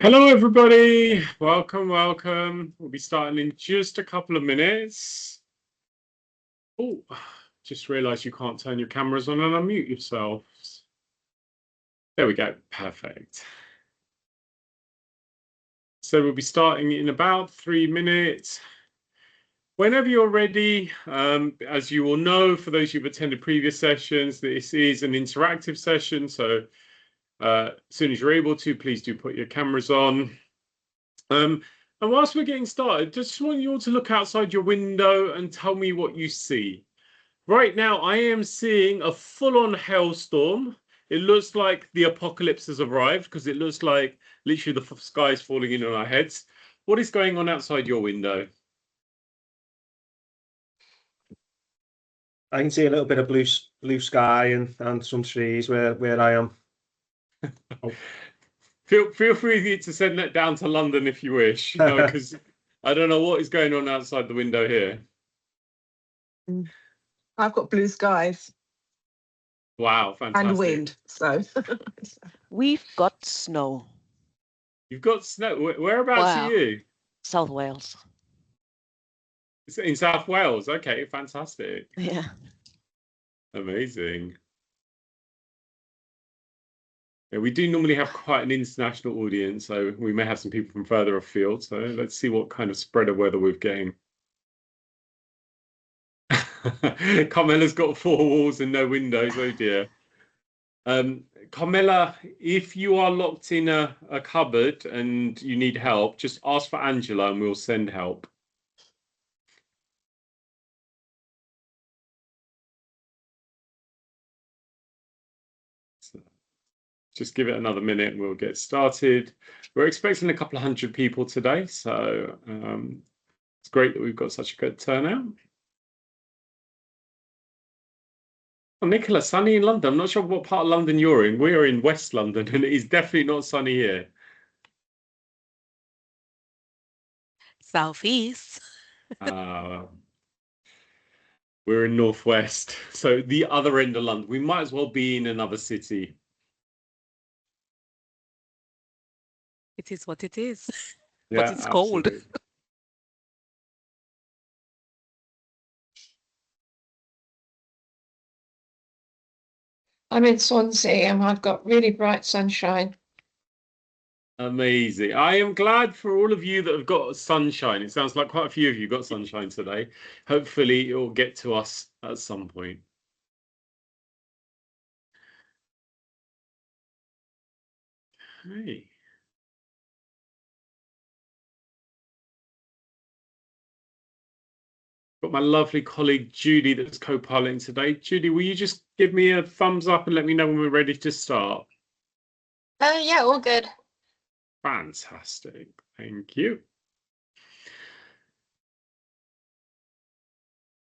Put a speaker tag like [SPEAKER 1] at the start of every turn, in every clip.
[SPEAKER 1] Hello, everybody. Welcome, welcome. We'll be starting in just a couple of minutes. Oh, just realized you can't turn your cameras on and unmute yourselves. There we go. Perfect. So we'll be starting in about 3 minutes. Whenever you're ready, as you all know, for those who've attended previous sessions, this is an interactive session. So as soon as you're able to, please do put your cameras on. And whilst we're getting started, just want you all to look outside your window and tell me what you see. Right now, I am seeing a full-on hailstorm. It looks like the apocalypse has arrived because it looks like literally the sky is falling in on our heads. What is going on outside your window?
[SPEAKER 2] I can see a little bit of blue sky and some trees where I am.
[SPEAKER 1] Oh. Feel free to send that down to London if you wish, because I don't know what is going on outside the window here.
[SPEAKER 3] I've got blue skies.
[SPEAKER 1] Wow, fantastic.
[SPEAKER 3] And wind, so.
[SPEAKER 4] We've got snow.
[SPEAKER 1] You've got snow. Whereabouts are you?
[SPEAKER 4] South Wales.
[SPEAKER 1] In South Wales. Okay, fantastic.
[SPEAKER 4] Yeah.
[SPEAKER 1] Amazing. Yeah, we do normally have quite an international audience, so we may have some people from further afield. So let's see what kind of spread of weather we've getting. Carmela's got 4 walls and no windows. Oh dear. Carmela, if you are locked in a cupboard and you need help, just ask for Angela and we'll send help. So just give it another minute and we'll get started. We're expecting a couple of hundred people today, so it's great that we've got such a good turnout. Oh, Nicola, sunny in London. I'm not sure what part of London you're in. We're in West London and it is definitely not sunny here.
[SPEAKER 4] Southeast.
[SPEAKER 1] We're in Northwest, so the other end of London. We might as well be in another city.
[SPEAKER 4] It is what it is.
[SPEAKER 1] Yeah,
[SPEAKER 4] but it's cold.
[SPEAKER 1] absolutely.
[SPEAKER 5] I'm in Swansea and I've got really bright sunshine.
[SPEAKER 1] Amazing. I am glad for all of you that have got sunshine. It sounds like quite a few of you got sunshine today. Hopefully it will get to us at some point. Hey. Got my lovely colleague Judy that's co-piloting today. Judy, will you just give me a thumbs up and let me know when we're ready to start?
[SPEAKER 5] Yeah, all good.
[SPEAKER 1] Fantastic. Thank you.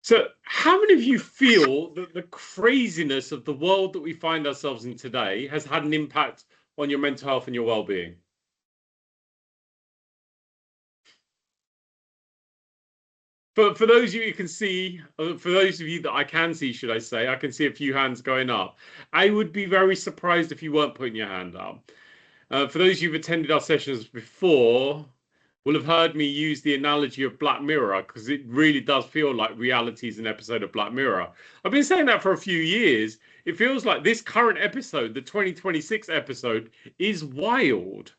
[SPEAKER 1] So how many of you feel that the craziness of the world that we find ourselves in today has had an impact on your mental health and your well-being? For those of you can see, for those of you that I can see, should I say, I can see a few hands going up. I would be very surprised if you weren't putting your hand up. For those who've attended our sessions before, will have heard me use the analogy of Black Mirror, because it really does feel like reality is an episode of Black Mirror. I've been saying that for a few years. It feels like this current episode, the 2026 episode, is wild.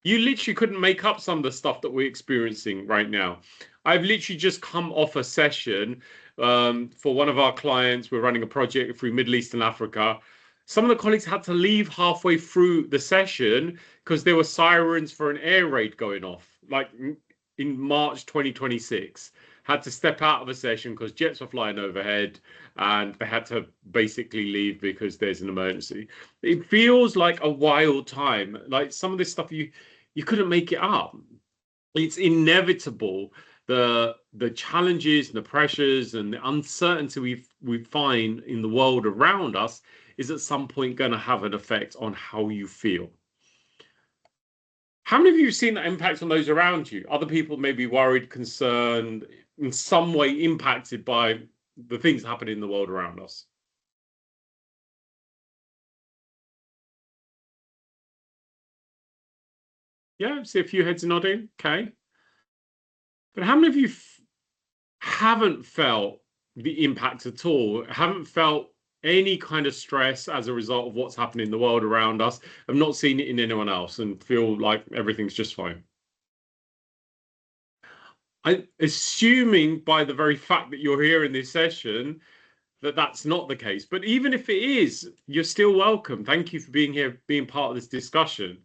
[SPEAKER 1] You literally couldn't make up some of the stuff that we're experiencing right now. I've literally just come off a session for one of our clients. We're running a project through Middle East and Africa. Some of the colleagues had to leave halfway through the session because there were sirens for an air raid going off, like in March 2026. Had to step out of a session because jets were flying overhead and they had to basically leave because there's an emergency. It feels like a wild time. Like some of this stuff you couldn't make it up. It's inevitable. The challenges and the pressures and the uncertainty we find in the world around us is at some point going to have an effect on how you feel. How many of you have seen that impact on those around you? Other people may be worried, concerned, in some way impacted by the things happening in the world around us. Yeah, see a few heads nodding. Okay. But how many of you haven't felt the impact at all? Haven't felt any kind of stress as a result of what's happening in the world around us? Have not seen it in anyone else and feel like everything's just fine? I'm assuming by the very fact that you're here in this session that that's not the case. But even if it is, you're still welcome. Thank you for being here, being part of this discussion.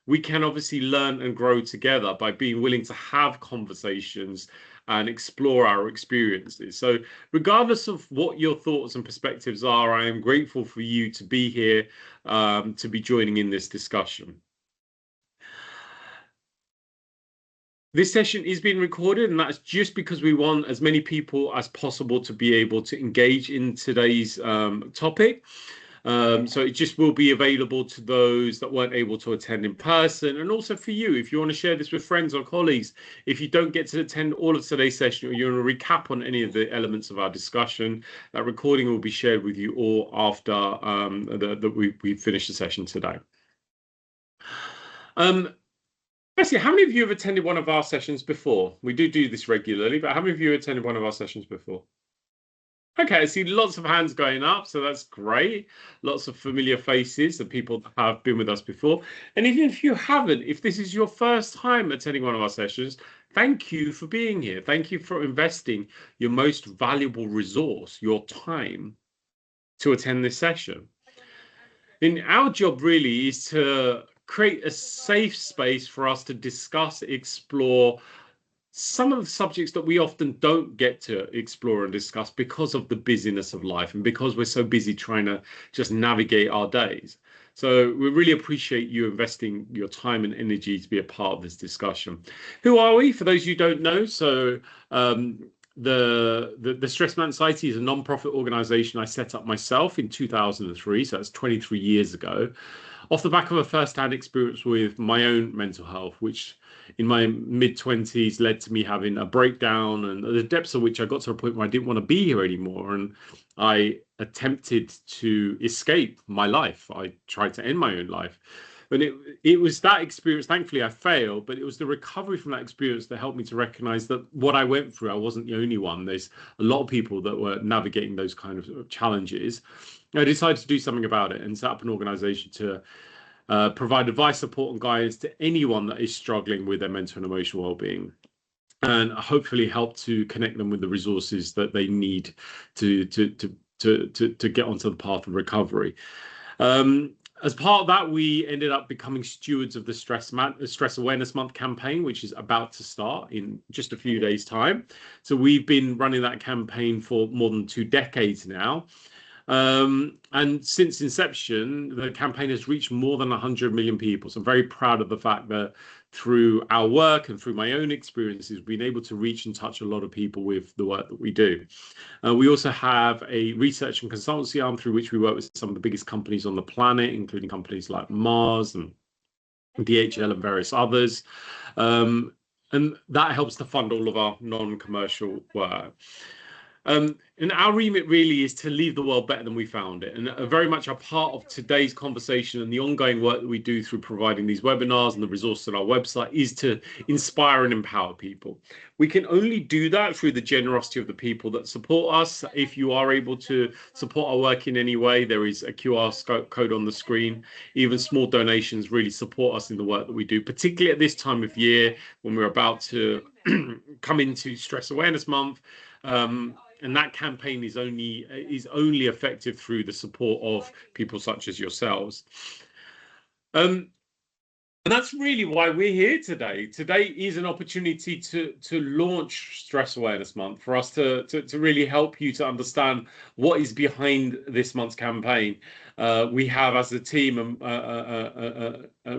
[SPEAKER 1] We can obviously learn and grow together by being willing to have conversations and explore our experiences. So regardless of what your thoughts and perspectives are, I am grateful for you to be here, to be joining in this discussion. This session is being recorded, and that's just because we want as many people as possible to be able to engage in today's topic. So it just will be available to those that weren't able to attend in person, and also for you, if you want to share this with friends or colleagues. If you don't get to attend all of today's session, or you want to recap on any of the elements of our discussion, that recording will be shared with you all after we finish the session today. Actually, how many of you have attended one of our sessions before? We do this regularly, but how many of you attended one of our sessions before? Okay, I see lots of hands going up, so that's great. Lots of familiar faces of people that have been with us before. And even if you haven't, if this is your first time attending one of our sessions, thank you for being here. Thank you for investing your most valuable resource, your time, to attend this session. And our job really is to create a safe space for us to discuss, explore some of the subjects that we often don't get to explore and discuss because of the busyness of life and because we're so busy trying to just navigate our days. So we really appreciate you investing your time and energy to be a part of this discussion. Who are we? For those you don't know, so the Stress Management Society is a non-profit organization I set up myself in 2003, so that's 23 years ago, off the back of a first-hand experience with my own mental health, which in my mid-20s led to me having a breakdown, and the depths of which I got to a point where I didn't want to be here anymore, and I attempted to escape my life. I tried to end my own life. And it was that experience, thankfully I failed, but it was the recovery from that experience that helped me to recognize that what I went through, I wasn't the only one. There's a lot of people that were navigating those kind of challenges. I decided to do something about it and set up an organization to provide advice, support and guidance to anyone that is struggling with their mental and emotional well-being, and hopefully help to connect them with the resources that they need to get onto the path of recovery. As part of that, we ended up becoming stewards of the Stress Awareness Month campaign, which is about to start in just a few days' time. So we've been running that campaign for more than 2 decades now. And since inception, the campaign has reached more than 100 million people. So I'm very proud of the fact that through our work and through my own experiences, we've been able to reach and touch a lot of people with the work that we do. We also have a research and consultancy arm through which we work with some of the biggest companies on the planet, including companies like Mars and DHL and various others. And that helps to fund all of our non-commercial work. And our remit really is to leave the world better than we found it. And very much a part of today's conversation and the ongoing work that we do through providing these webinars and the resources on our website is to inspire and empower people. We can only do that through the generosity of the people that support us. If you are able to support our work in any way, there is a QR code on the screen. Even small donations really support us in the work that we do, particularly at this time of year when we're about to come into Stress Awareness Month. And that campaign is only effective through the support of people such as yourselves. And that's really why we're here today. Today is an opportunity to launch Stress Awareness Month, for us to really help you to understand what is behind this month's campaign. We have, as a team,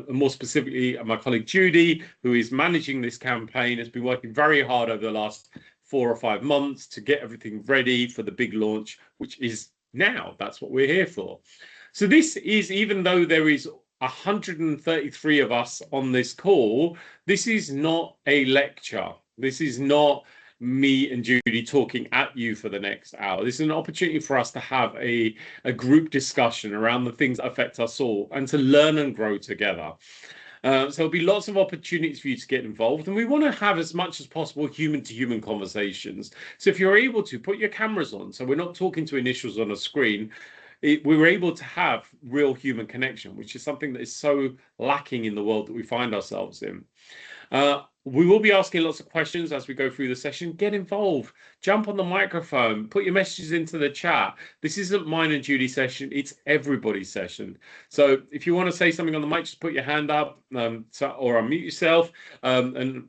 [SPEAKER 1] more specifically, my colleague Judy, who is managing this campaign, has been working very hard over the last 4 or 5 months to get everything ready for the big launch, which is now. That's what we're here for. So this is, even though there is 133 of us on this call, this is not a lecture. This is not me and Judy talking at you for the next hour. This is an opportunity for us to have a group discussion around the things that affect us all and to learn and grow together. So there'll be lots of opportunities for you to get involved, and we want to have as much as possible human-to-human conversations. So if you're able to, put your cameras on, so we're not talking to initials on a screen. We're able to have real human connection, which is something that is so lacking in the world that we find ourselves in. We will be asking lots of questions as we go through the session. Get involved, jump on the microphone, put your messages into the chat. This isn't mine and Judy's session, it's everybody's session. So if you want to say something on the mic, just put your hand up or unmute yourself. And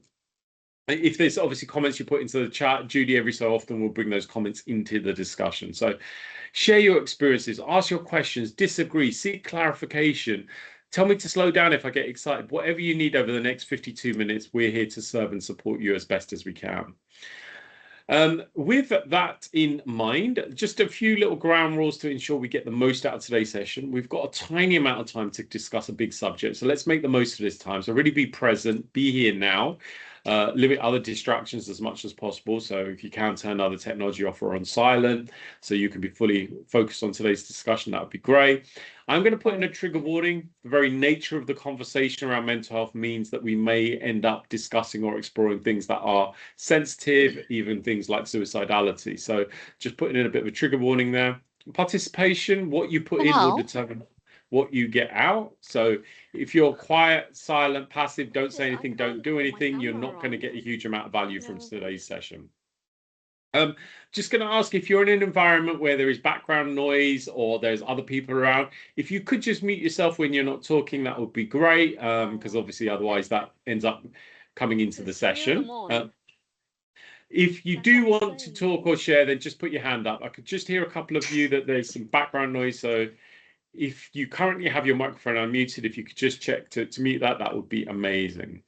[SPEAKER 1] if there's obviously comments you put into the chat, Judy every so often will bring those comments into the discussion. So share your experiences, ask your questions, disagree, seek clarification. Tell me to slow down if I get excited. Whatever you need over the next 52 minutes, we're here to serve and support you as best as we can. With that in mind, just a few little ground rules to ensure we get the most out of today's session. We've got a tiny amount of time to discuss a big subject, so let's make the most of this time. So really be present, be here now. Limit other distractions as much as possible. So if you can, turn other technology off or on silent so you can be fully focused on today's discussion, that would be great. I'm going to put in a trigger warning. The very nature of the conversation around mental health means that we may end up discussing or exploring things that are sensitive, even things like suicidality. So just putting in a bit of a trigger warning there. Participation, what you put in will determine what you get out. So if you're quiet, silent, passive, don't say anything, don't do anything, you're not going to get a huge amount of value from today's session. Just going to ask, if you're in an environment where there is background noise or there's other people around, if you could just mute yourself when you're not talking, that would be great, because obviously otherwise that ends up coming into the session. If you do want to talk or share, then just put your hand up. I could just hear a couple of you that there's some background noise, so if you currently have your microphone unmuted, if you could just check to mute that, that would be amazing.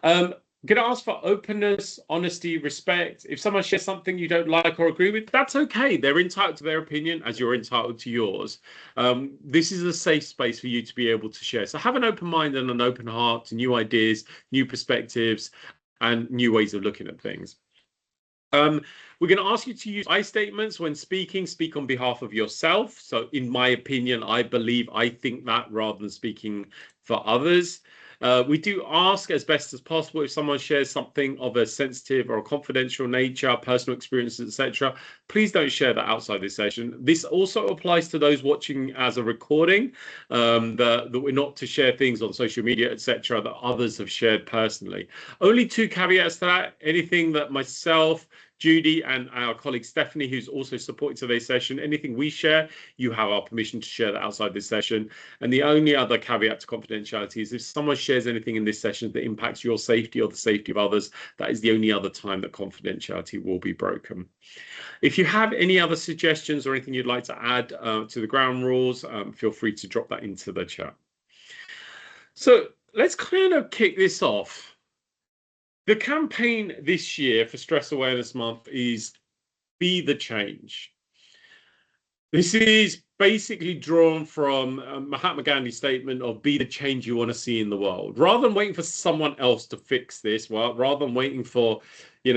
[SPEAKER 1] I'm going to ask for openness, honesty, respect. If someone shares something you don't like or agree with, that's okay. They're entitled to their opinion as you're entitled to yours. This is a safe space for you to be able to share. So have an open mind and an open heart to new ideas, new perspectives, and new ways of looking at things. We're going to ask you to use I statements when speaking. Speak on behalf of yourself. So in my opinion, I believe, I think that, rather than speaking for others. We do ask as best as possible, if someone shares something of a sensitive or a confidential nature, personal experiences, etc., please don't share that outside this session. This also applies to those watching as a recording, that we're not to share things on social media, etc., that others have shared personally. Only two caveats to that. Anything that myself, Judy, and our colleague Stephanie, who's also supporting today's session, anything we share, you have our permission to share that outside this session. And the only other caveat to confidentiality is if someone shares anything in this session that impacts your safety or the safety of others, that is the only other time that confidentiality will be broken. If you have any other suggestions or anything you'd like to add to the ground rules, feel free to drop that into the chat. So let's kind of kick this off. The campaign this year for Stress Awareness Month is Be the Change. This is basically drawn from Mahatma Gandhi's statement of be the change you want to see in the world. Rather than waiting for someone else to fix this, well, rather than waiting for,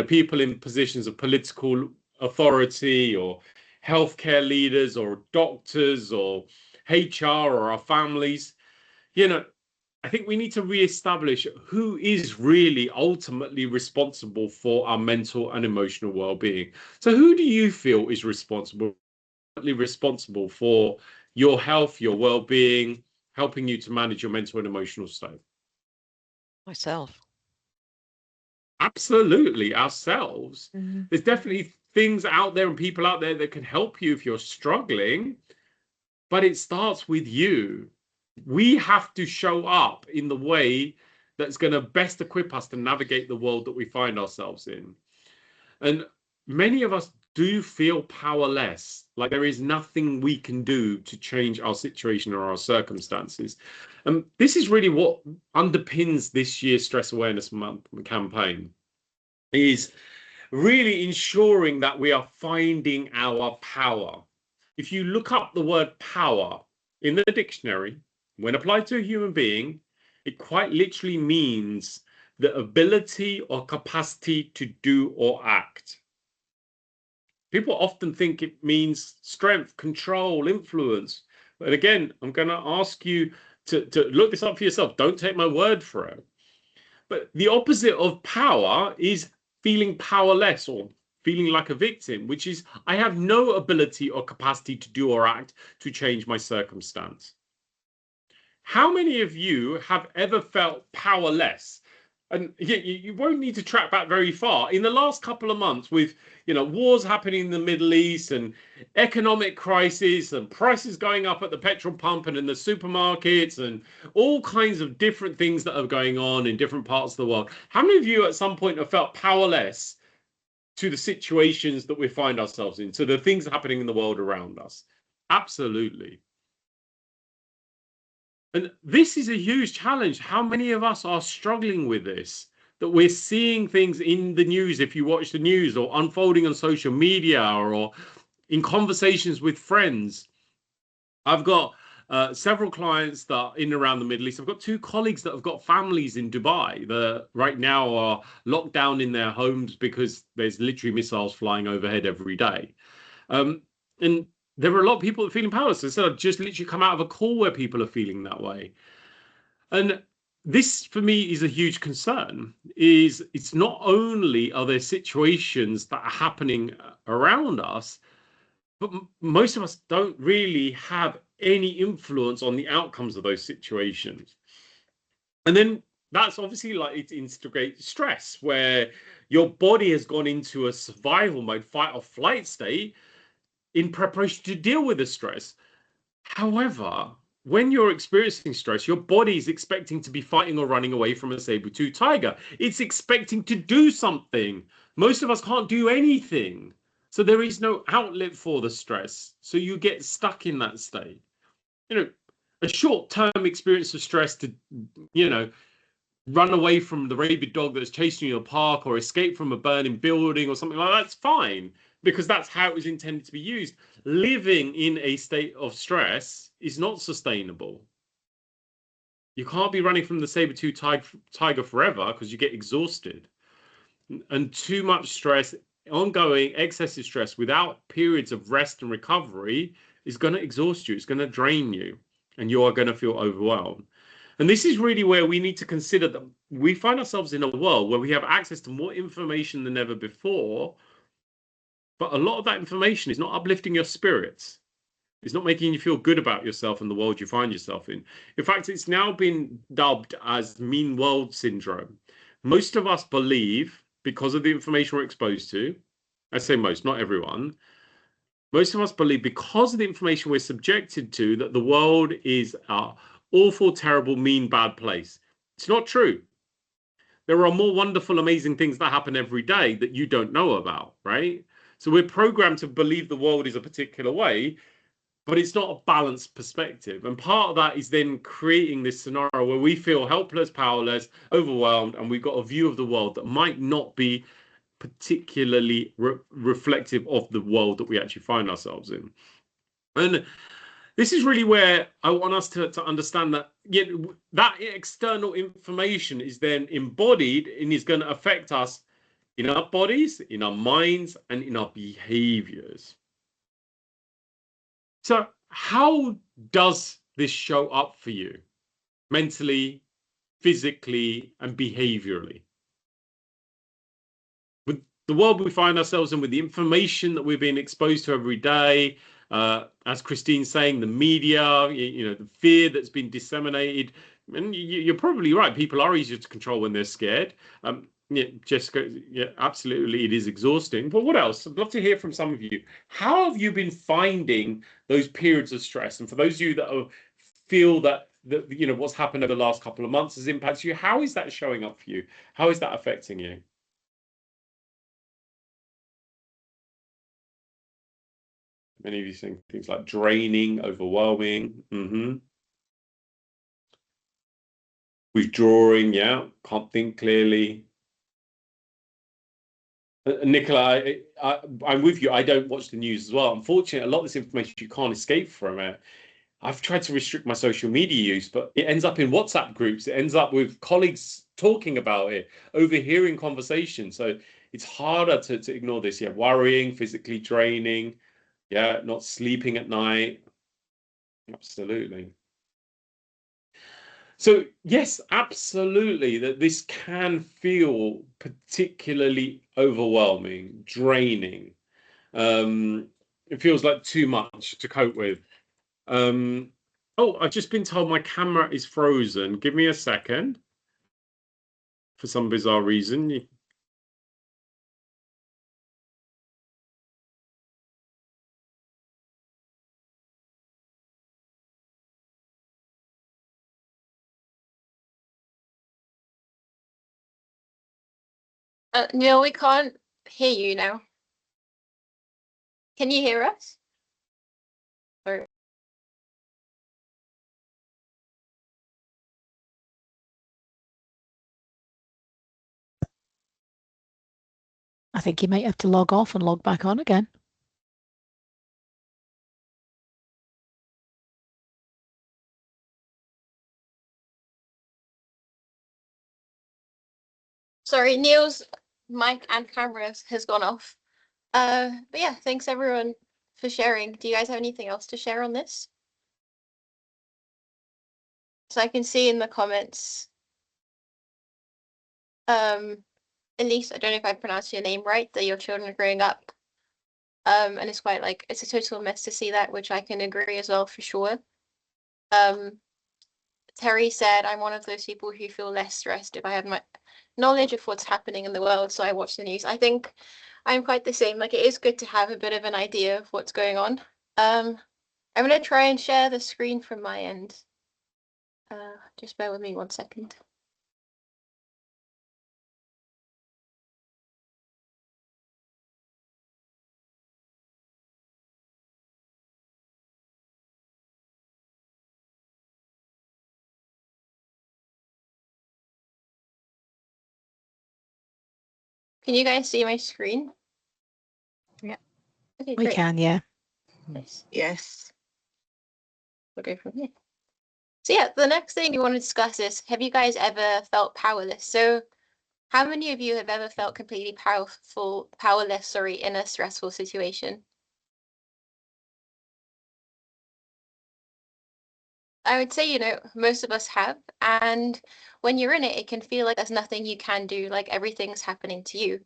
[SPEAKER 1] people in positions of political authority or healthcare leaders or doctors or HR or our families, I think we need to re-establish who is really ultimately responsible for our mental and emotional well-being. So who do you feel is responsible for your health, your well-being, helping you to manage your mental and emotional state?
[SPEAKER 4] Myself.
[SPEAKER 1] Absolutely, ourselves. There's definitely things out there and people out there that can help you if you're struggling, but it starts with you. We have to show up in the way that's going to best equip us to navigate the world that we find ourselves in. And many of us do feel powerless, like there is nothing we can do to change our situation or our circumstances. And this is really what underpins this year's Stress Awareness Month campaign, is really ensuring that we are finding our power. If you look up the word power in the dictionary, when applied to a human being, it quite literally means the ability or capacity to do or act. People often think it means strength, control, influence. But again, I'm going to ask you to look this up for yourself. Don't take my word for it. But the opposite of power is feeling powerless or feeling like a victim, which is I have no ability or capacity to do or act to change my circumstance. How many of you have ever felt powerless? And you won't need to track back very far. In the last couple of months, with wars happening in the Middle East and economic crisis and prices going up at the petrol pump and in the supermarkets and all kinds of different things that are going on in different parts of the world, how many of you at some point have felt powerless to the situations that we find ourselves in, to the things happening in the world around us? Absolutely. And this is a huge challenge. How many of us are struggling with this? That we're seeing things in the news, if you watch the news, or unfolding on social media, or in conversations with friends. I've got several clients that are in and around the Middle East. I've got 2 colleagues that have got families in Dubai that right now are locked down in their homes because there's literally missiles flying overhead every day. And there are a lot of people that are feeling powerless. I said I've just literally come out of a call where people are feeling that way. And this, for me, is a huge concern. It's not only are there situations that are happening around us, but most of us don't really have any influence on the outcomes of those situations. And then that's obviously like it instigates stress, where your body has gone into a survival mode, fight or flight state, in preparation to deal with the stress. However, when you're experiencing stress, your body is expecting to be fighting or running away from a saber-tooth tiger. It's expecting to do something. Most of us can't do anything. So there is no outlet for the stress. So you get stuck in that state. A short-term experience of stress to, run away from the rabid dog that's chasing you in a park, or escape from a burning building or something like that's fine, because that's how it was intended to be used. Living in a state of stress is not sustainable. You can't be running from the saber-tooth tiger forever, because you get exhausted. And too much stress, ongoing excessive stress without periods of rest and recovery, is going to exhaust you. It's going to drain you, and you are going to feel overwhelmed. And this is really where we need to consider that we find ourselves in a world where we have access to more information than ever before, but a lot of that information is not uplifting your spirits. It's not making you feel good about yourself and the world you find yourself in. In fact, it's now been dubbed as mean world syndrome. Most of us believe, because of the information we're exposed to, I say most, not everyone, most of us believe because of the information we're subjected to that the world is an awful, terrible, mean, bad place. It's not true. There are more wonderful, amazing things that happen every day that you don't know about, right? So we're programmed to believe the world is a particular way, but it's not a balanced perspective. And part of that is then creating this scenario where we feel helpless, powerless, overwhelmed, and we've got a view of the world that might not be particularly reflective of the world that we actually find ourselves in. And this is really where I want us to understand that that external information is then embodied and is going to affect us in our bodies, in our minds, and in our behaviors. So how does this show up for you mentally, physically, and behaviorally? With the world we find ourselves in, with the information that we're being exposed to every day, as Christine's saying, the media, the fear that's been disseminated, and you're probably right. People are easier to control when they're scared. Jessica, absolutely, it is exhausting. But what else? I'd love to hear from some of you. How have you been finding those periods of stress? And for those of you that feel that what's happened over the last couple of months has impacted you, how is that showing up for you? How is that affecting you? Many of you saying things like draining, overwhelming, withdrawing, can't think clearly. Nicola, I'm with you. I don't watch the news as well. Unfortunately, a lot of this information you can't escape from it. I've tried to restrict my social media use, but it ends up in WhatsApp groups. It ends up with colleagues talking about it, overhearing conversations. So it's harder to ignore this. Worrying, physically draining, not sleeping at night. Absolutely. So yes, absolutely, that this can feel particularly overwhelming, draining. It feels like too much to cope with. Oh, I've just been told my camera is frozen. Give me a second. For some bizarre reason.
[SPEAKER 6] Neil, we can't hear you now. Can you hear us? Or
[SPEAKER 7] I think you might have to log off and log back on again.
[SPEAKER 6] sorry, Neil's mic and camera has gone off. But yeah, thanks everyone for sharing. Do you guys have anything else to share on this? So I can see in the comments, Elise, I don't know if I pronounced your name right, that your children are growing up. And it's quite like, it's a total mess to see that, which I can agree as well for sure. Terry said, I'm one of those people who feel less stressed if I have my knowledge of what's happening in the world, so I watch the news. I think I'm quite the same. Like, it is good to have a bit of an idea of what's going on. I'm gonna try and share the screen from my end. Just bear with me 1 second. Can you guys see my screen?
[SPEAKER 7] Yeah.
[SPEAKER 6] Okay,
[SPEAKER 7] We
[SPEAKER 6] great.
[SPEAKER 7] can, yeah.
[SPEAKER 6] Nice.
[SPEAKER 3] Yes.
[SPEAKER 6] We'll go from here. So yeah, the next thing we want to discuss is, have you guys ever felt powerless? So how many of you have ever felt completely powerless, in a stressful situation? I would say, most of us have. And when you're in it, it can feel like there's nothing you can do, like everything's happening to you.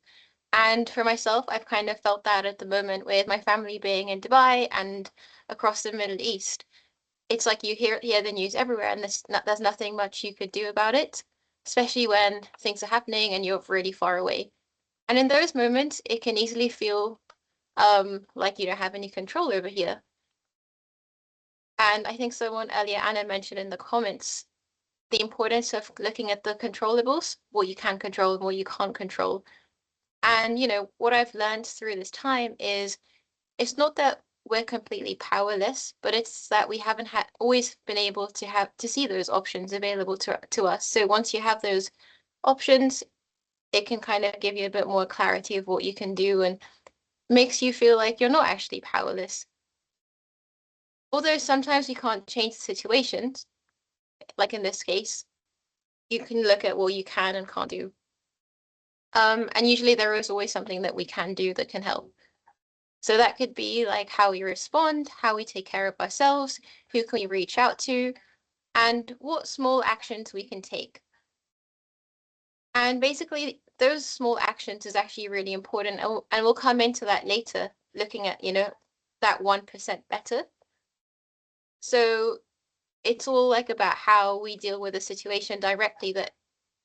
[SPEAKER 6] And for myself, I've kind of felt that at the moment with my family being in Dubai and across the Middle East. It's like you hear the news everywhere, and there's nothing much you could do about it, especially when things are happening and you're really far away. And in those moments, it can easily feel like you don't have any control over here. And I think someone earlier, Anna, mentioned in the comments the importance of looking at the controllables, what you can control and what you can't control. And, what I've learned through this time is it's not that we're completely powerless, but it's that we haven't always been able to see those options available to us. So once you have those options, it can kind of give you a bit more clarity of what you can do and makes you feel like you're not actually powerless. Although sometimes we can't change the situations, like in this case, you can look at what you can and can't do. And usually there is always something that we can do that can help. So that could be like how we respond, how we take care of ourselves, who can we reach out to, and what small actions we can take. And basically, those small actions is actually really important. And we'll come into that later, looking at, that 1% better. So it's all like about how we deal with a situation directly that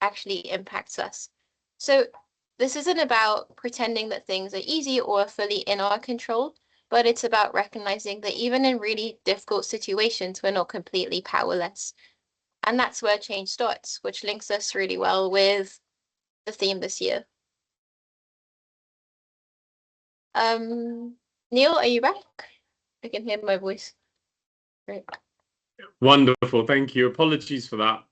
[SPEAKER 6] actually impacts us. So this isn't about pretending that things are easy or fully in our control, but it's about recognizing that even in really difficult situations, we're not completely powerless. And that's where change starts, which links us really well with the theme this year. Neil, are you back? I can hear my voice. Great.
[SPEAKER 1] Wonderful, thank you. Apologies for that.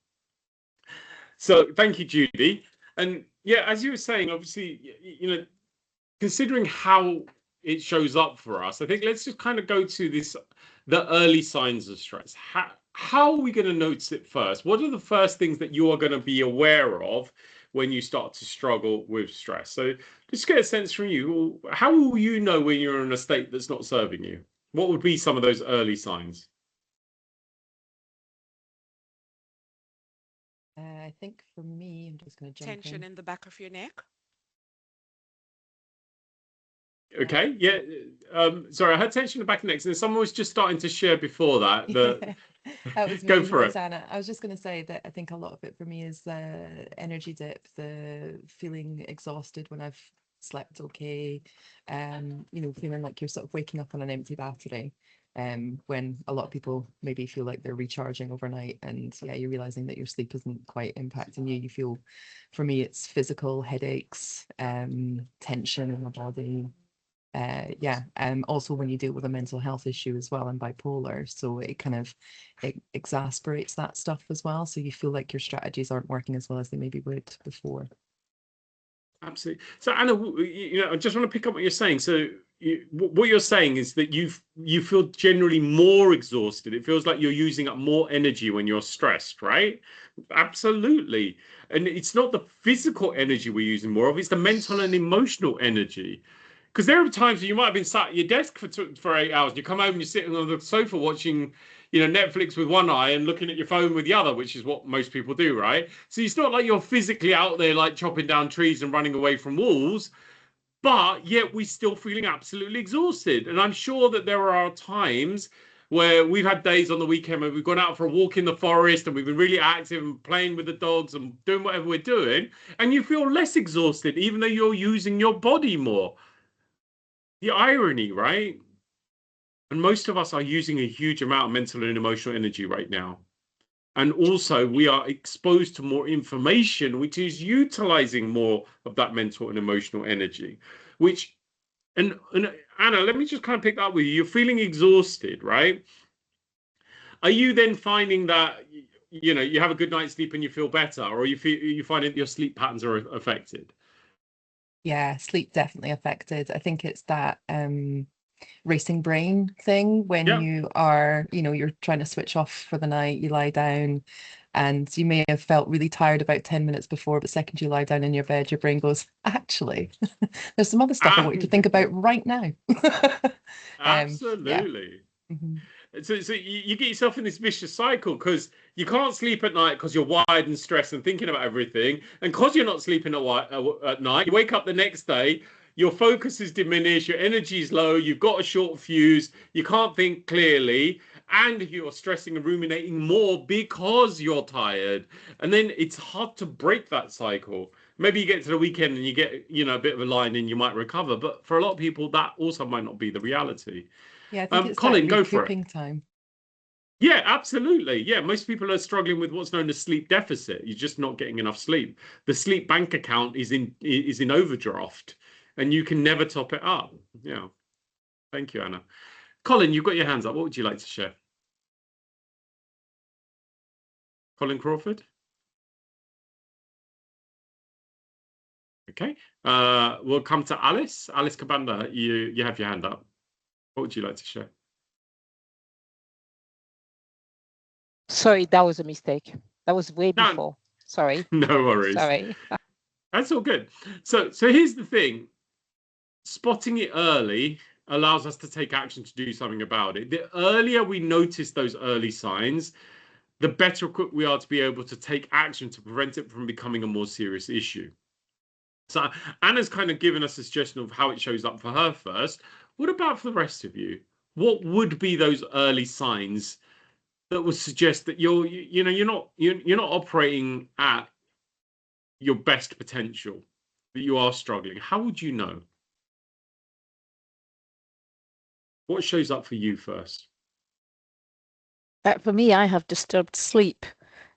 [SPEAKER 1] So thank you, Judy. And yeah, as you were saying, obviously, considering how it shows up for us, I think let's just kind of go to the early signs of stress. How are we going to notice it first? What are the first things that you are going to be aware of when you start to struggle with stress? So just get a sense from you. How will you know when you're in a state that's not serving you? What would be some of those early signs?
[SPEAKER 8] I think for me, I'm just going to jump
[SPEAKER 9] Tension
[SPEAKER 8] in.
[SPEAKER 9] in the back of your neck.
[SPEAKER 1] Okay, yeah. Sorry, I had tension in the back of the neck, and someone was just starting to share before that.
[SPEAKER 8] That was
[SPEAKER 1] Go
[SPEAKER 8] me.
[SPEAKER 1] for
[SPEAKER 8] It's
[SPEAKER 1] it.
[SPEAKER 8] Anna. I was just going to say that I think a lot of it for me is the energy dip, the feeling exhausted when I've slept okay, feeling like you're sort of waking up on an empty battery. When a lot of people maybe feel like they're recharging overnight, and yeah, you're realizing that your sleep isn't quite impacting you. You feel, for me, it's physical headaches, tension in the body. Also when you deal with a mental health issue as well and bipolar, so it kind of exasperates that stuff as well. So you feel like your strategies aren't working as well as they maybe would before.
[SPEAKER 1] Absolutely. So Anna, I just want to pick up what you're saying. So what you're saying is that you feel generally more exhausted. It feels like you're using up more energy when you're stressed, right? Absolutely. And it's not the physical energy we're using more of, it's the mental and emotional energy. Because there are times when you might have been sat at your desk for 8 hours, and you come home and you're sitting on the sofa watching, Netflix with one eye and looking at your phone with the other, which is what most people do, right? So it's not like you're physically out there like chopping down trees and running away from walls, but yet we're still feeling absolutely exhausted. And I'm sure that there are times where we've had days on the weekend where we've gone out for a walk in the forest and we've been really active and playing with the dogs and doing whatever we're doing, and you feel less exhausted, even though you're using your body more. The irony, right? And most of us are using a huge amount of mental and emotional energy right now. And also we are exposed to more information, which is utilizing more of that mental and emotional energy, and Anna, let me just kind of pick that up with you. You're feeling exhausted, right? Are you then finding that, you have a good night's sleep and you feel better, or you find that your sleep patterns are affected?
[SPEAKER 8] Yeah, sleep definitely affected. I think it's that racing brain thing when
[SPEAKER 1] Yeah.
[SPEAKER 8] you are, you're trying to switch off for the night, you lie down and you may have felt really tired about 10 minutes before, but the second you lie down in your bed, your brain goes, actually, there's some other stuff I want you to think about right now.
[SPEAKER 1] Absolutely.
[SPEAKER 8] Yeah. Mm-hmm.
[SPEAKER 1] So you get yourself in this vicious cycle because you can't sleep at night because you're wired and stressed and thinking about everything. And because you're not sleeping at night, you wake up the next day, your focus is diminished, your energy is low, you've got a short fuse, you can't think clearly, and you're stressing and ruminating more because you're tired. And then it's hard to break that cycle. Maybe you get to the weekend and you get, a bit of a line and you might recover. But for a lot of people, that also might not be the reality.
[SPEAKER 8] Yeah, I think it's
[SPEAKER 1] Colin,
[SPEAKER 8] that
[SPEAKER 1] go for it.
[SPEAKER 8] recouping time.
[SPEAKER 1] Yeah, absolutely. Yeah, most people are struggling with what's known as sleep deficit. You're just not getting enough sleep. The sleep bank account is in overdraft, and you can never top it up. Yeah. Thank you, Anna. Colin, you've got your hands up. What would you like to share? Colin Crawford? Okay. We'll come to Alice. Alice Kabanda, you have your hand up. What would you like to share?
[SPEAKER 4] Sorry, that was a mistake. That was way
[SPEAKER 1] No.
[SPEAKER 4] before. Sorry.
[SPEAKER 1] No worries.
[SPEAKER 4] Sorry.
[SPEAKER 1] That's all good. So here's the thing. Spotting it early allows us to take action to do something about it. The earlier we notice those early signs, the better equipped we are to be able to take action to prevent it from becoming a more serious issue. So Anna's kind of given us a suggestion of how it shows up for her first. What about for the rest of you? What would be those early signs that would suggest that you're not operating at your best potential, that you are struggling? How would you know? What shows up for you first?
[SPEAKER 7] For me, I have disturbed sleep,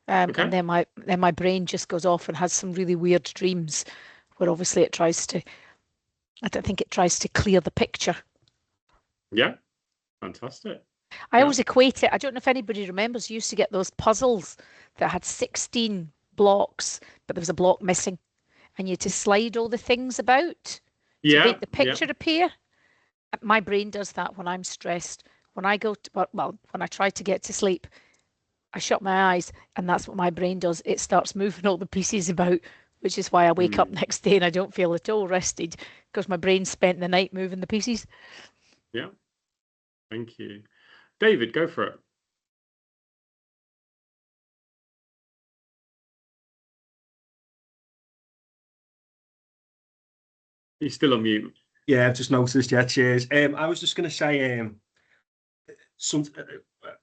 [SPEAKER 1] Okay.
[SPEAKER 7] and then my brain just goes off and has some really weird dreams, where obviously it tries to. I don't think it tries to clear the picture.
[SPEAKER 1] Yeah, fantastic.
[SPEAKER 7] I
[SPEAKER 1] Yeah.
[SPEAKER 7] always equate it. I don't know if anybody remembers. You used to get those puzzles that had 16 blocks, but there was a block missing, and you had to slide all the things about to
[SPEAKER 1] Yeah,
[SPEAKER 7] make the
[SPEAKER 1] yeah.
[SPEAKER 7] picture appear. My brain does that when I'm stressed. When I go to, when I try to get to sleep, I shut my eyes, and that's what my brain does. It starts moving all the pieces about, which is why I wake up next day and I don't feel at all rested, because my brain spent the night moving the pieces.
[SPEAKER 1] Yeah. Thank you. David, go for it. You're still on mute.
[SPEAKER 2] Yeah, I've just noticed. Yeah, cheers. I was just going to say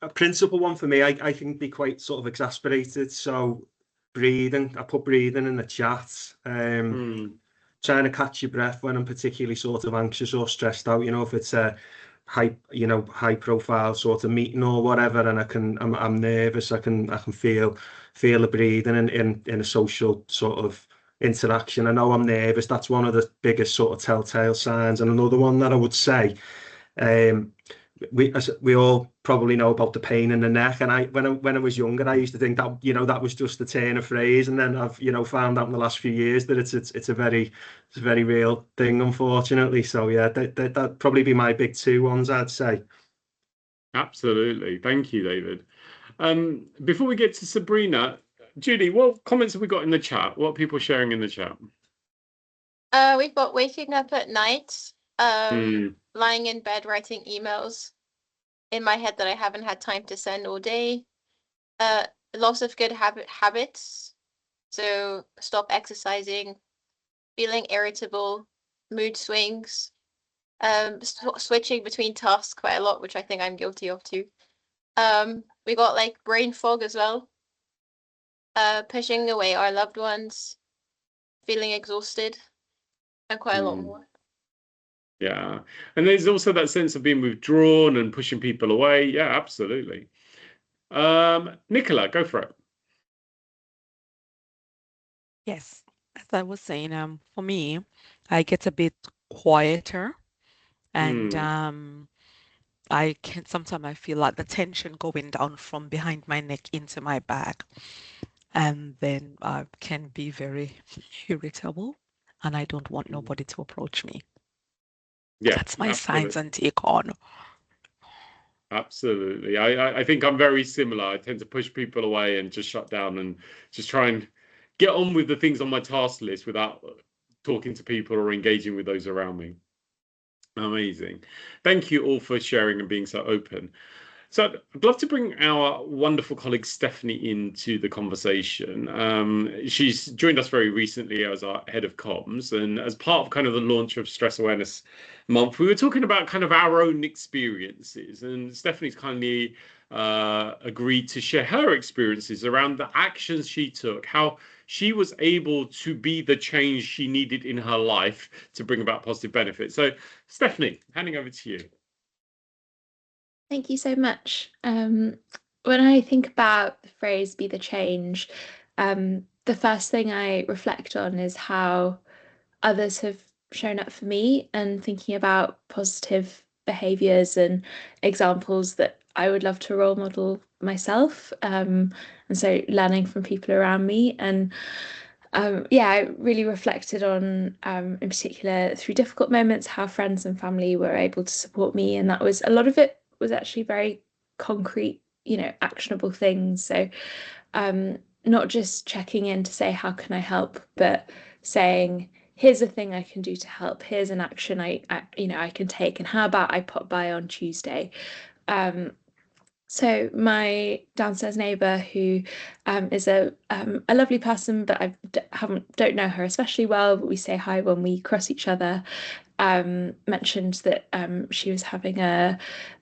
[SPEAKER 2] a principal one for me. I can be quite sort of exasperated. So breathing. I put breathing in the chat. Trying to catch your breath when I'm particularly sort of anxious or stressed out. You know, if it's a high profile sort of meeting or whatever, and I'm nervous. I can feel the breathing in a social sort of interaction. I know I'm nervous. That's one of the biggest sort of telltale signs. And another one that I would say, we all probably know about the pain in the neck. And when I was younger, I used to think that that was just a turn of phrase. And then I've found out in the last few years that it's a very real thing, unfortunately. So yeah, that'd probably be my big two ones, I'd say.
[SPEAKER 1] Absolutely, thank you, David. Before we get to Sabrina, Judy, what comments have we got in the chat? What are people sharing in the chat?
[SPEAKER 6] We've got waking up at night, lying in bed writing emails in my head that I haven't had time to send all day. Loss of good habits. So stop exercising, feeling irritable, mood swings, switching between tasks quite a lot, which I think I'm guilty of too. We got like brain fog as well. Pushing away our loved ones, feeling exhausted, and quite a lot more.
[SPEAKER 1] Yeah, and there's also that sense of being withdrawn and pushing people away. Yeah, absolutely. Nicola, go for it.
[SPEAKER 9] Yes, as I was saying, for me, I get a bit quieter, and I can sometimes I feel like the tension going down from behind my neck into my back, and then I can be very irritable, and I don't want nobody to approach me.
[SPEAKER 1] Yeah,
[SPEAKER 9] That's my
[SPEAKER 1] absolutely.
[SPEAKER 9] signs and take on.
[SPEAKER 1] Absolutely. I think I'm very similar. I tend to push people away and just shut down and just try and get on with the things on my task list without talking to people or engaging with those around me. Amazing. Thank you all for sharing and being so open. So I'd love to bring our wonderful colleague Stephanie into the conversation. She's joined us very recently as our head of comms, and as part of kind of the launch of Stress Awareness Month, we were talking about kind of our own experiences, and Stephanie's kindly agreed to share her experiences around the actions she took, how she was able to be the change she needed in her life to bring about positive benefits. So Stephanie, handing over to you.
[SPEAKER 10] Thank you so much. When I think about the phrase "be the change," the first thing I reflect on is how others have shown up for me, and thinking about positive behaviours and examples that I would love to role model myself. And so learning from people around me. And I really reflected on, in particular, through difficult moments, how friends and family were able to support me. And that was a lot of it was actually very concrete, actionable things. So not just checking in to say, how can I help, but saying, here's a thing I can do to help. Here's an action I can take. And how about I pop by on Tuesday? So my downstairs neighbour, who is a lovely person, but I don't know her especially well, but we say hi when we cross each other, mentioned that she was having a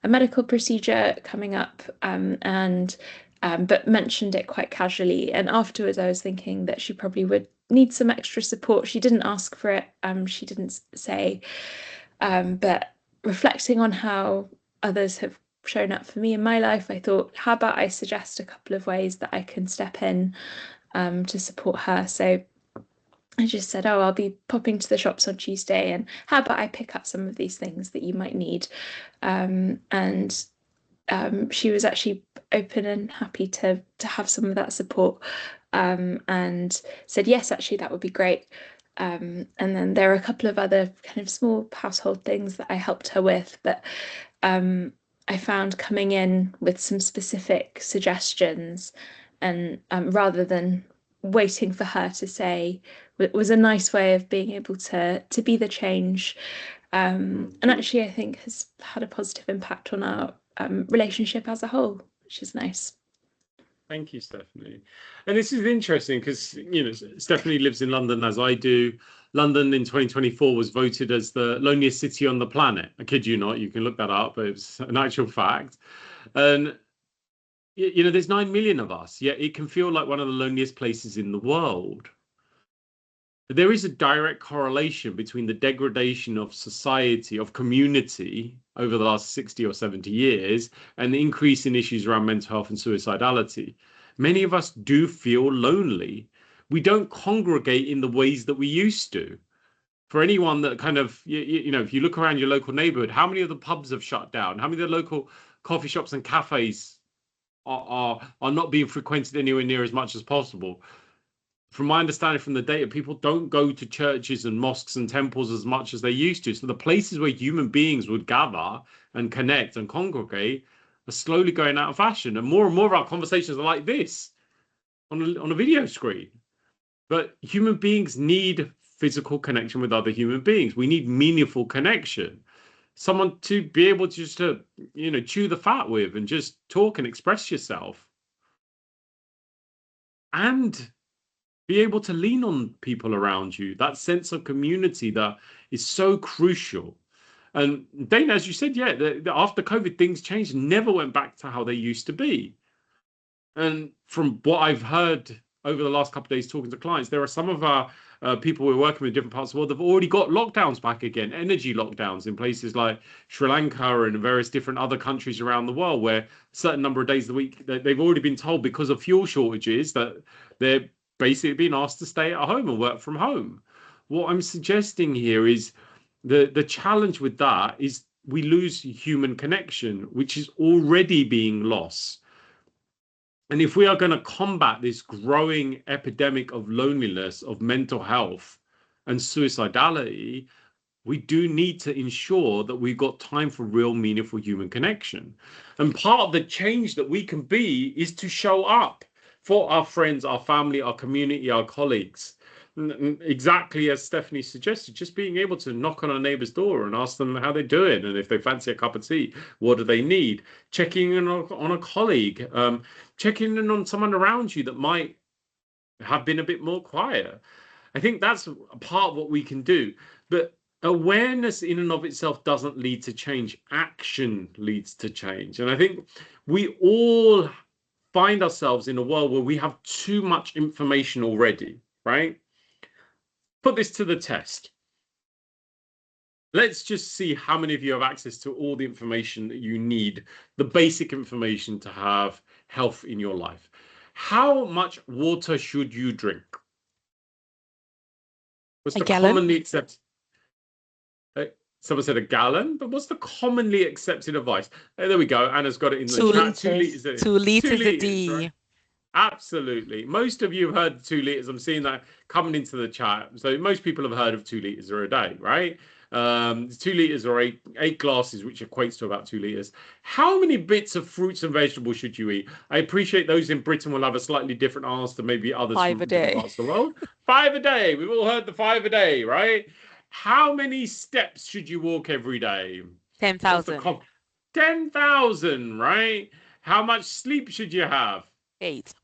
[SPEAKER 10] medical procedure coming up, but mentioned it quite casually. And afterwards, I was thinking that she probably would need some extra support. She didn't ask for it. She didn't say, but reflecting on how others have shown up for me in my life, I thought, how about I suggest a couple of ways that I can step in to support her. So I just said, I'll be popping to the shops on Tuesday, and how about I pick up some of these things that you might need? And she was actually open and happy to have some of that support, and said, yes, actually, that would be great. And then there are a couple of other kind of small household things that I helped her with, but I found coming in with some specific suggestions, and rather than waiting for her to say, it was a nice way of being able to be the change, and actually I think has had a positive impact on our relationship as a whole, which is nice.
[SPEAKER 1] Thank you, Stephanie. And this is interesting because, Stephanie lives in London as I do. London in 2024 was voted as the loneliest city on the planet. I kid you not, you can look that up, but it's an actual fact. And you know, there's 9 million of us, yet it can feel like one of the loneliest places in the world. There is a direct correlation between the degradation of society, of community over the last 60 or 70 years and the increase in issues around mental health and suicidality. Many of us do feel lonely. We don't congregate in the ways that we used to. For anyone that kind of, you know, if you look around your local neighborhood, how many of the pubs have shut down? How many of the local coffee shops and cafes are not being frequented anywhere near as much as possible? From my understanding from the data, people don't go to churches and mosques and temples as much as they used to. So the places where human beings would gather and connect and congregate are slowly going out of fashion. And more of our conversations are like this on a video screen. But human beings need physical connection with other human beings. We need meaningful connection. Someone to be able to just to, you know, chew the fat with and just talk and express yourself. And be able to lean on people around you, that sense of community that is so crucial. And Dana, as you said, yeah, after COVID, things changed, never went back to how they used to be. And from what I've heard over the last couple of days talking to clients, there are some of our people we're working with in different parts of the world that have already got lockdowns back again, energy lockdowns in places like Sri Lanka and various different other countries around the world, where a certain number of days of the week, they've already been told because of fuel shortages that they're basically being asked to stay at home and work from home. What I'm suggesting here is the challenge with that is we lose human connection, which is already being lost. And if we are going to combat this growing epidemic of loneliness, of mental health and suicidality, we do need to ensure that we've got time for real meaningful human connection. And part of the change that we can be is to show up for our friends, our family, our community, our colleagues. Exactly as Stephanie suggested, just being able to knock on a neighbor's door and ask them how they're doing, and if they fancy a cup of tea, what do they need? Checking in on a colleague, checking in on someone around you that might have been a bit more quiet. I think that's part of what we can do. But awareness in and of itself doesn't lead to change. Action leads to change. And I think we all find ourselves in a world where we have too much information already, right? Put this to the test. Let's just see how many of you have access to all the information that you need, the basic information to have health in your life. How much water should you drink? What's the commonly accepted? Someone said a gallon, but what's the commonly accepted advice? There we go. Anna's got it in the chat.
[SPEAKER 9] 2 liters. 2 liters a day.
[SPEAKER 1] Right? Absolutely. Most of you have heard 2 liters. I'm seeing that coming into the chat. So most people have heard of 2 liters a day, right? 2 liters or eight glasses, which equates to about 2 liters. How many bits of fruits and vegetables should you eat? I appreciate those in Britain will have a slightly different answer than maybe others
[SPEAKER 9] 5
[SPEAKER 1] from
[SPEAKER 9] a day.
[SPEAKER 1] different parts of the world. 5 a day. We've all heard the 5 a day, right? How many steps should you walk every day?
[SPEAKER 9] 10,000.
[SPEAKER 1] 10,000, right? How much sleep should you have?
[SPEAKER 9] 8.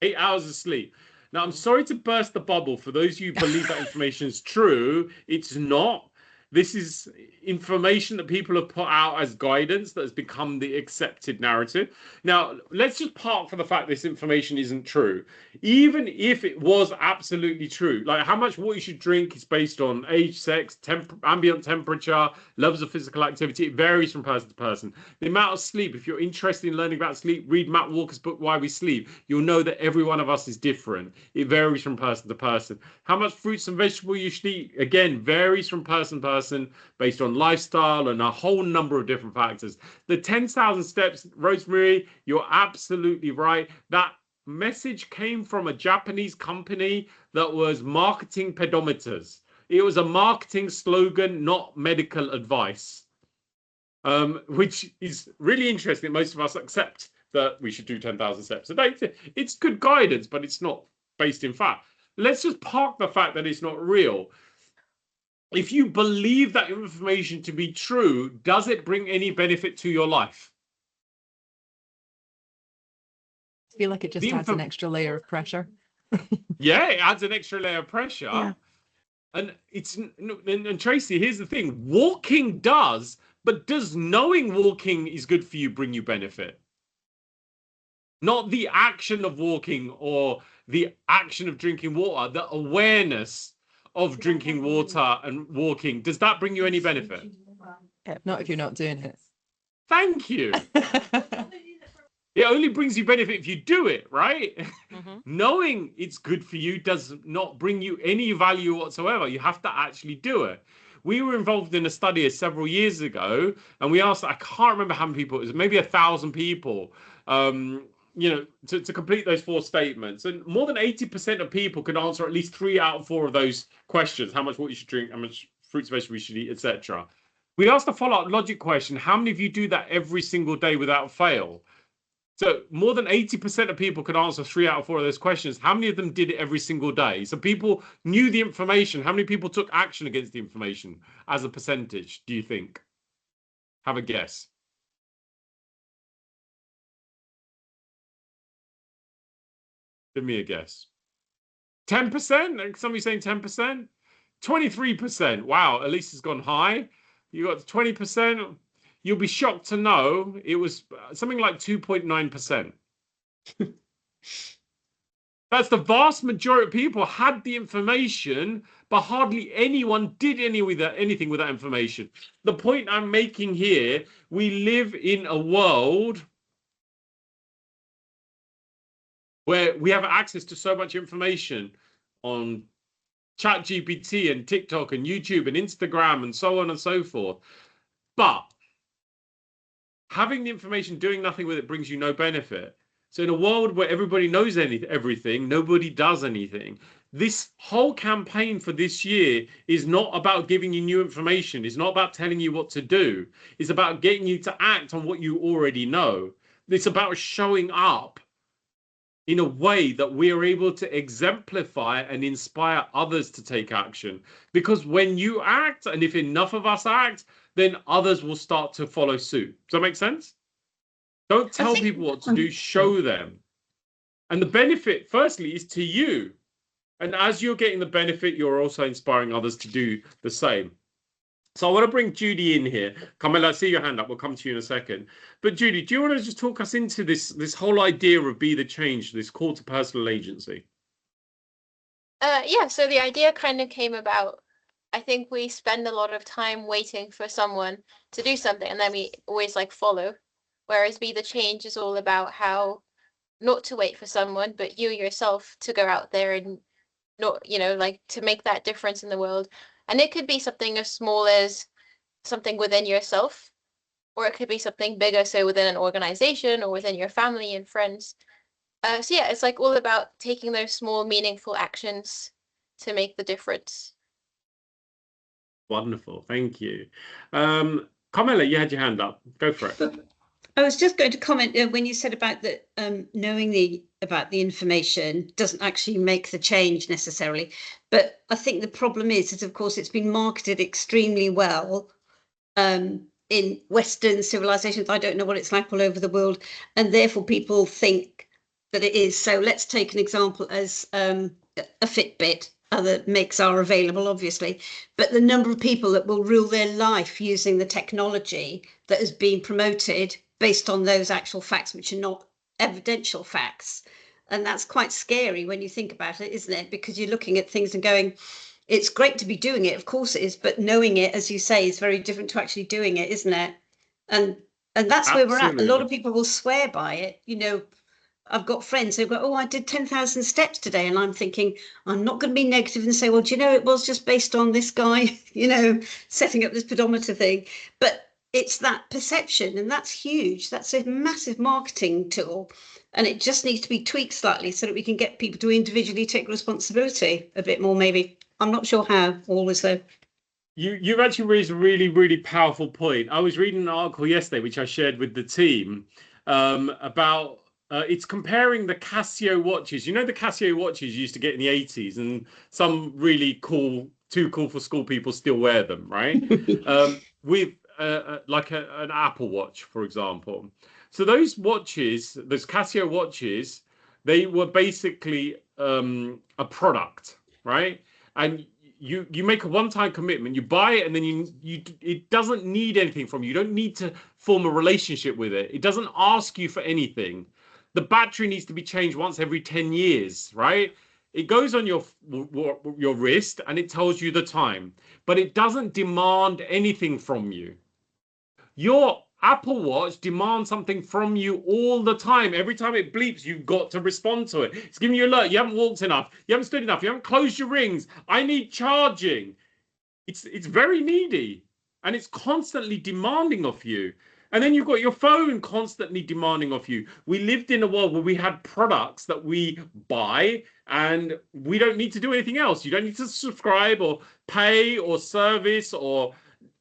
[SPEAKER 1] 8 hours of sleep. Now, I'm sorry to burst the bubble. For those of you who believe that information is true, it's not. This is information that people have put out as guidance that has become the accepted narrative. Now, let's just park for the fact this information isn't true. Even if it was absolutely true, like how much water you should drink is based on age, sex, ambient temperature, levels of physical activity. It varies from person to person. The amount of sleep, if you're interested in learning about sleep, read Matt Walker's book, Why We Sleep. You'll know that every one of us is different. It varies from person to person. How much fruits and vegetables you should eat, again, varies from person to person, based on lifestyle and a whole number of different factors. The 10,000 steps, Rosemary, you're absolutely right. That message came from a Japanese company that was marketing pedometers. It was a marketing slogan, not medical advice, which is really interesting. Most of us accept that we should do 10,000 steps a day. It's good guidance, but it's not based in fact. Let's just park the fact that it's not real. If you believe that information to be true, does it bring any benefit to your life?
[SPEAKER 8] I feel like it just adds an extra layer of pressure.
[SPEAKER 1] Yeah, it adds an extra layer of pressure.
[SPEAKER 9] Yeah.
[SPEAKER 1] And and Tracy, here's the thing: walking does, but does knowing walking is good for you bring you benefit? Not the action of walking or the action of drinking water, the awareness of drinking water and walking. Does that bring you any benefit?
[SPEAKER 8] Not if you're not doing it.
[SPEAKER 1] Thank you. It only brings you benefit if you do it, right? Knowing it's good for you does not bring you any value whatsoever. You have to actually do it. We were involved in a study several years ago, and we asked, I can't remember how many people, it was maybe 1,000 people, to complete those 4 statements. And more than 80% of people could answer at least 3 out of 4 of those questions: how much water you should drink, how much fruits and vegetables you should eat, etc. We asked a follow-up logic question: how many of you do that every single day without fail? So more than 80% of people could answer 3 out of 4 of those questions. How many of them did it every single day? So people knew the information. How many people took action against the information as a percentage, do you think? Have a guess. Give me a guess. 10%? Somebody saying 10%? 23%. Wow, Elise has gone high. You got 20%. You'll be shocked to know it was something like 2.9%. That's the vast majority of people had the information, but hardly anyone did anything with that information. The point I'm making here, we live in a world where we have access to so much information on ChatGPT and TikTok and YouTube and Instagram and so on and so forth. But having the information, doing nothing with it brings you no benefit. So in a world where everybody knows everything, nobody does anything. This whole campaign for this year is not about giving you new information. It's not about telling you what to do. It's about getting you to act on what you already know. It's about showing up in a way that we are able to exemplify and inspire others to take action. Because when you act, and if enough of us act, then others will start to follow suit. Does that make sense? Don't tell people what to do, show them. And the benefit, firstly, is to you. And as you're getting the benefit, you're also inspiring others to do the same. So I want to bring Judy in here. Camilla, I see your hand up. We'll come to you in a second. But Judy, do you want to just talk us into this whole idea of Be the Change, this call to personal agency?
[SPEAKER 6] Yeah, so the idea kind of came about. I think we spend a lot of time waiting for someone to do something, and then we always follow. Whereas Be the Change is all about how not to wait for someone, but you yourself to go out there and not, to make that difference in the world. And it could be something as small as something within yourself, or it could be something bigger, so within an organization or within your family and friends. So yeah, it's all about taking those small, meaningful actions to make the difference.
[SPEAKER 1] Wonderful, thank you. Camilla, you had your hand up. Go for it.
[SPEAKER 11] I was just going to comment when you said about that knowing about the information doesn't actually make the change necessarily. But I think the problem is of course it's been marketed extremely well in Western civilizations. I don't know what it's like all over the world, and therefore people think that it is. So let's take an example as a Fitbit. Other makes are available, obviously, but the number of people that will rule their life using the technology that has been promoted based on those actual facts, which are not evidential facts. And that's quite scary when you think about it, isn't it? Because you're looking at things and going, it's great to be doing it, of course it is, but knowing it, as you say, is very different to actually doing it, isn't it? And that's where we're at. A lot of people will swear by it. I've got friends who go, oh, I did 10,000 steps today. And I'm thinking, I'm not going to be negative and say, well, do you know, it was just based on this guy, setting up this pedometer thing. But it's that perception, and that's huge. That's a massive marketing tool. And it just needs to be tweaked slightly so that we can get people to individually take responsibility a bit more, maybe. I'm not sure how, always though.
[SPEAKER 1] You've actually raised a really, really powerful point. I was reading an article yesterday, which I shared with the team, about it's comparing the Casio watches. The Casio watches you used to get in the 80s, and some really too cool for school people still wear them, right? With an Apple Watch, for example. So those watches, those Casio watches, they were basically a product, right? And you make a one-time commitment, you buy it, and then it doesn't need anything from you. You don't need to form a relationship with it. It doesn't ask you for anything. The battery needs to be changed once every 10 years, right? It goes on your wrist and it tells you the time, but it doesn't demand anything from you. Your Apple Watch demands something from you all the time. Every time it bleeps, you've got to respond to it. It's giving you an alert. You haven't walked enough. You haven't stood enough. You haven't closed your rings. I need charging. It's very needy, and it's constantly demanding of you. And then you've got your phone constantly demanding of you. We lived in a world where we had products that we buy and we don't need to do anything else. You don't need to subscribe or pay or service or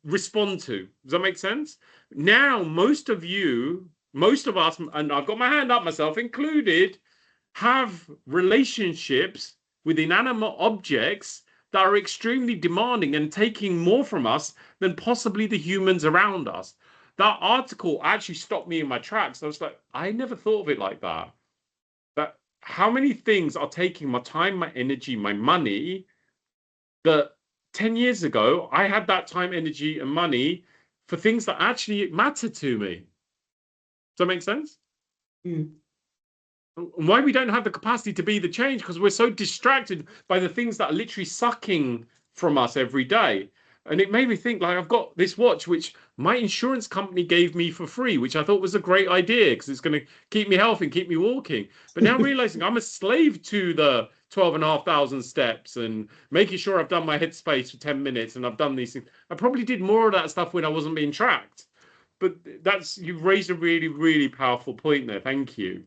[SPEAKER 1] respond to. Does that make sense? Now, most of us, and I've got my hand up, myself included, have relationships with inanimate objects that are extremely demanding and taking more from us than possibly the humans around us. That article actually stopped me in my tracks. I was like, I never thought of it like that. That how many things are taking my time, my energy, my money, that 10 years ago, I had that time, energy, and money for things that actually matter to me. Does that make sense?
[SPEAKER 11] Mm.
[SPEAKER 1] And why we don't have the capacity to be the change, because we're so distracted by the things that are literally sucking from us every day. And it made me think, like, I've got this watch which my insurance company gave me for free, which I thought was a great idea because it's going to keep me healthy and keep me walking. But now realizing I'm a slave to the 12,500 steps and making sure I've done my headspace for 10 minutes and I've done these things. I probably did more of that stuff when I wasn't being tracked. But you've raised a really, really powerful point there. Thank you.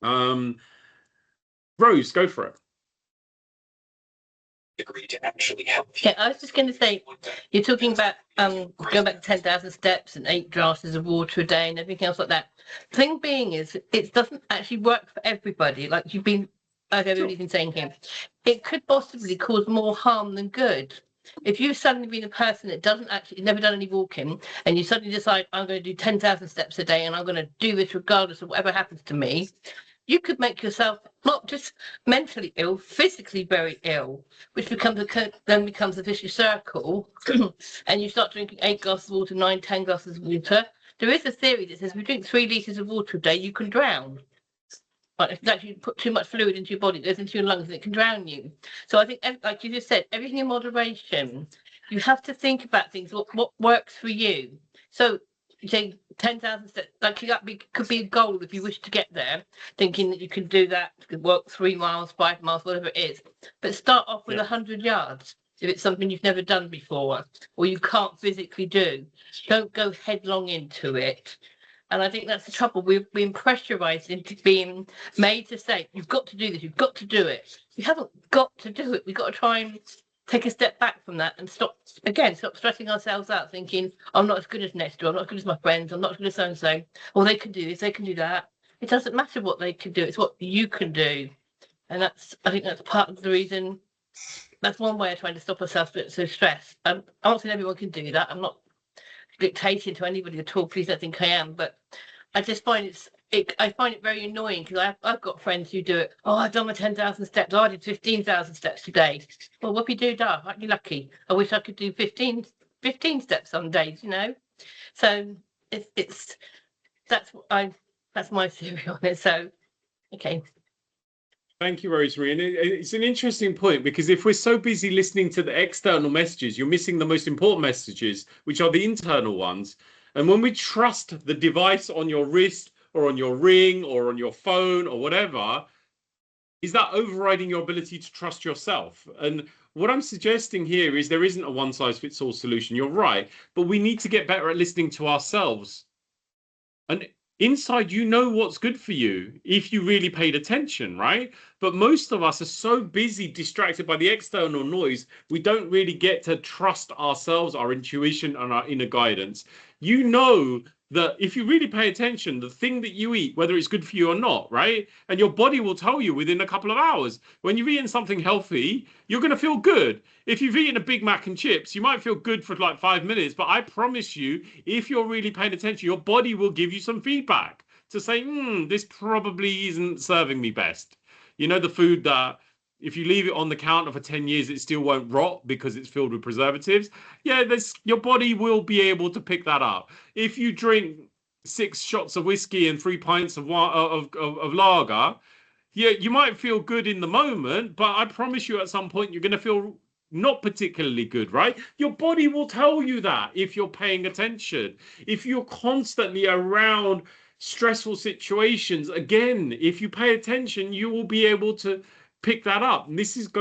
[SPEAKER 1] Rose, go for it.
[SPEAKER 12] Agree to actually help.
[SPEAKER 13] Yeah, I was just going to say, you're talking about going back to 10,000 steps and 8 glasses of water a day and everything else like that. Thing being is, it doesn't actually work for everybody. Like everybody's been saying here, it could possibly cause more harm than good. If you've suddenly been a person that doesn't actually, never done any walking, and you suddenly decide, I'm going to do 10,000 steps a day and I'm going to do this regardless of whatever happens to me, you could make yourself not just mentally ill, physically very ill, which becomes a vicious circle. And you start drinking 8 glasses of water, 9, 10 glasses of water. There is a theory that says if you drink 3 litres of water a day, you can drown. But if you actually put too much fluid into your body, it goes into your lungs and it can drown you. So I think, like you just said, everything in moderation. You have to think about things, what works for you. So you say 10,000 steps, like that could be a goal if you wish to get there, thinking that you can do that, you can walk 3 miles, 5 miles, whatever it is. But start off with 100 yards if it's something you've never done before or you can't physically do. Don't go headlong into it. And I think that's the trouble. We've been pressurized into being made to say, you've got to do this, you've got to do it. You haven't got to do it. We've got to try and take a step back from that and stop stressing ourselves out, thinking, I'm not as good as next door, I'm not as good as my friends, I'm not as good as so-and-so, or they can do this, they can do that. It doesn't matter what they can do, it's what you can do. And I think that's part of the reason, that's one way of trying to stop ourselves so stressed. I'm not saying everyone can do that, I'm not dictating to anybody at all, please don't think I am, but I just find I find it very annoying because I've got friends who do it. Oh, I've done my 10,000 steps. Oh, I did 15,000 steps today. Well, whoopie-doo-dah, aren't you lucky? I wish I could do 15 steps some days, you know? So that's my theory on it. So, okay.
[SPEAKER 1] Thank you, Rosemary. And it's an interesting point because if we're so busy listening to the external messages, you're missing the most important messages, which are the internal ones. And when we trust the device on your wrist or on your ring or on your phone or whatever, is that overriding your ability to trust yourself? And what I'm suggesting here is there isn't a one-size-fits-all solution. You're right, but we need to get better at listening to ourselves. And inside, you know what's good for you if you really paid attention, right? But most of us are so busy, distracted by the external noise, we don't really get to trust ourselves, our intuition, and our inner guidance. You know that if you really pay attention, the thing that you eat, whether it's good for you or not, right? And your body will tell you within a couple of hours. When you've eaten something healthy, you're going to feel good. If you've eaten a Big Mac and chips, you might feel good for like 5 minutes. But I promise you, if you're really paying attention, your body will give you some feedback to say, this probably isn't serving me best. You know, the food that if you leave it on the counter for 10 years, it still won't rot because it's filled with preservatives. Yeah, your body will be able to pick that up. If you drink 6 shots of whiskey and 3 pints of lager, yeah, you might feel good in the moment, but I promise you at some point you're going to feel not particularly good, right? Your body will tell you that if you're paying attention. If you're constantly around stressful situations, again, if you pay attention, you will be able to pick that up. And this is